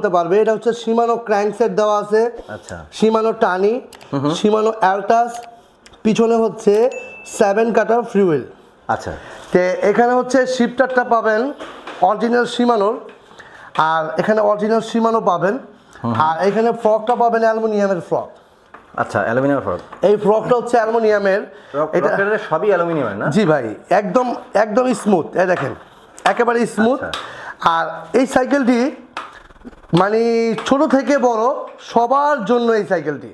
করতে পারবে। এটা হচ্ছে শিমানো ক্র্যাঙ্কসেট দেওয়া আছে, আচ্ছা, শিমানো টানি, শিমানো অ্যালটাস, পিছনে হচ্ছে 7 কাটার ফ্রিউয়েল। আচ্ছা, তে এখানে হচ্ছে শিফটারটা পাবেন অরিজিনাল শিমানোর, আর এখানে অরিজিনাল শিমানো পাবেন, আর এখানে ফ্রকটা পাবেন অ্যালুমিনিয়ামের ফ্রক। আচ্ছা, অ্যালুমিনিয়াম ফ্রক। এই ফ্রকটা হচ্ছে অ্যালুমিনিয়ামের। এটা সবই অ্যালুমিনিয়ামের না? জি ভাই, একদম একদম স্মুথ, এই দেখেন একেবারে স্মুথ। আর এই সাইকেলটি মানে ছোট থেকে বড় সবার জন্য এই সাইকেলটি।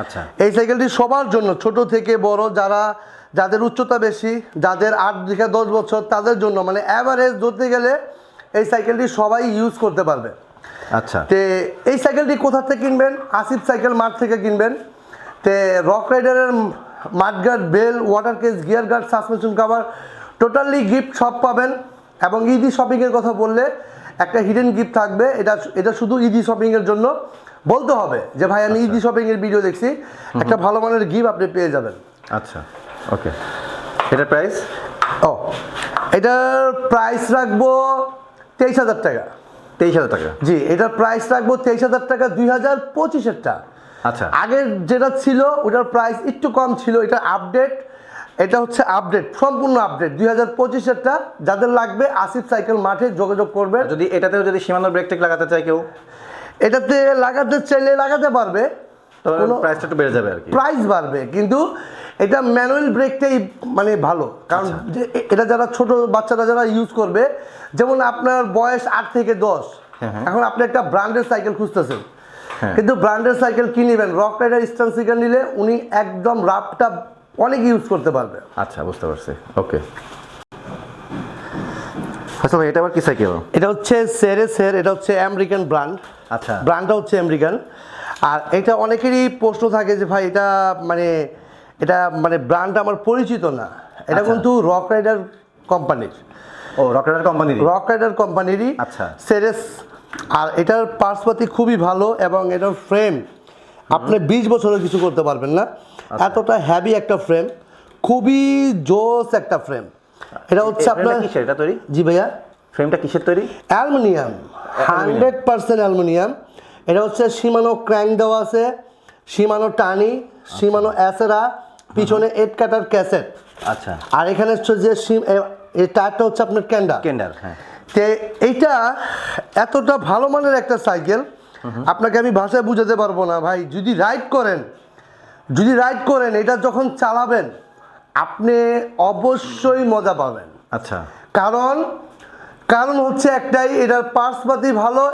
আচ্ছা, এই সাইকেলটি সবার জন্য, ছোট থেকে বড়, যাদের উচ্চতা বেশি, যাদের 8 থেকে 10 বছর, তাদের জন্য মানে অ্যাভারেজ ধরতে গেলে এই সাইকেলটি সবাই ইউজ করতে পারবে। আচ্ছা, তে এই সাইকেলটি কোথা থেকে কিনবেন? আসিফ সাইকেল মার্ট থেকে কিনবেন। তে রক রাইডারের mudguard, bell, water case, gear guard, suspension cover, totally gift সব পাবেন। এবং ইজি শপিংয়ের কথা বললে একটা হিডেন গিফট থাকবে। এটা শুধু ইজি শপিংয়ের জন্য বলতে হবে যে ভাই আমি ইজি শপিংয়ের ভিডিও দেখছি, একটা ভালো মানের গিফট আপনি পেয়ে যাবেন। আচ্ছা, ওকে। এটার প্রাইস? এটার প্রাইস রাখবো 23,000 টাকা। 23,000 টাকা? জি, এটার প্রাইস রাখবো 23,000 টাকা 2025-এরটা। আচ্ছা, আগের যেটা ছিল ওটার প্রাইস একটু কম ছিল, এটা আপডেট। এটা হচ্ছে আপডেট, সম্পূর্ণ আপডেট 2025-এরটা। যাদের লাগবে আসিফ সাইকেল মাঠে যোগাযোগ করবে। যদি এটাতেও যদি সীমানোর ব্রেক টেক লাগাতে চাই কেউ? এটাতে লাগাতে চাইলে লাগাতে পারবে, তবে প্রাইসটা একটু বেড়ে যাবে আর কি। প্রাইস বাড়বে, কিন্তু এটা ম্যানুয়াল ব্রেকটাই মানে ভালো। কারণ এটা যারা ছোট বাচ্চারা যারা ইউজ করবে, যেমন আপনার বয়স 8 থেকে 10, এখন আপনি একটা ব্র্যান্ডের সাইকেল খুঁজতেছেন, কিন্তু ব্র্যান্ডের সাইকেল কি নেবেন? রক রাইডার স্টান সাইকেল নিলে উনি একদম রাফটা অনেক ইউজ করতে পারবে। আচ্ছা, বুঝতে পারছি, ওকে। আচ্ছা ভাই, এটা আবার কি সাইকেল? এটা হচ্ছে সেরেসের, এটা হচ্ছে আমেরিকান ব্র্যান্ড। আচ্ছা, ব্র্যান্ডটা হচ্ছে আমেরিকান। আর এটা অনেকেরই প্রশ্ন থাকে যে ভাই এটা মানে ব্র্যান্ডটা আমার পরিচিত না। এটা কিন্তু রক রাইডার কোম্পানির। ও, রক রাইডার কোম্পানির? রক রাইডার কোম্পানিরই। আচ্ছা, সেরেস। আর এটার পার্টসপাতি খুবই ভালো, এবং এটার ফ্রেম আপনি 20 বছরের কিছু করতে পারবেন না, এতটা হেভি একটা ফ্রেম, খুবই জোস একটা ফ্রেম। এটা হচ্ছে আপনার কিসের এটা তৈরি? জি ভাইয়া, ফ্রেমটা কিসের তৈরি? Aluminium, 100% aluminium. এটা হচ্ছে শিমানো ক্র্যাঙ্ক দেওয়া আছে, শিমানো টানি, শিমানো অ্যাসেরা, পিছনে 8 কাটার ক্যাসেট। আচ্ছা, আর এখানে হচ্ছে যে এই টায়ারটা হচ্ছে আপনার কেন্ডার। হ্যাঁ, তে এইটা এতটা ভালো মানের একটা সাইকেল, আপনাকে আমি ভাষায় বুঝাতে পারবো না ভাই। যদি রাইড করেন এটা যখন চালাবেন আপনি অবশ্যই মজা পাবেন। আচ্ছা, কারণ হচ্ছে একটাই, এটার পার্টসপাতি ভালো।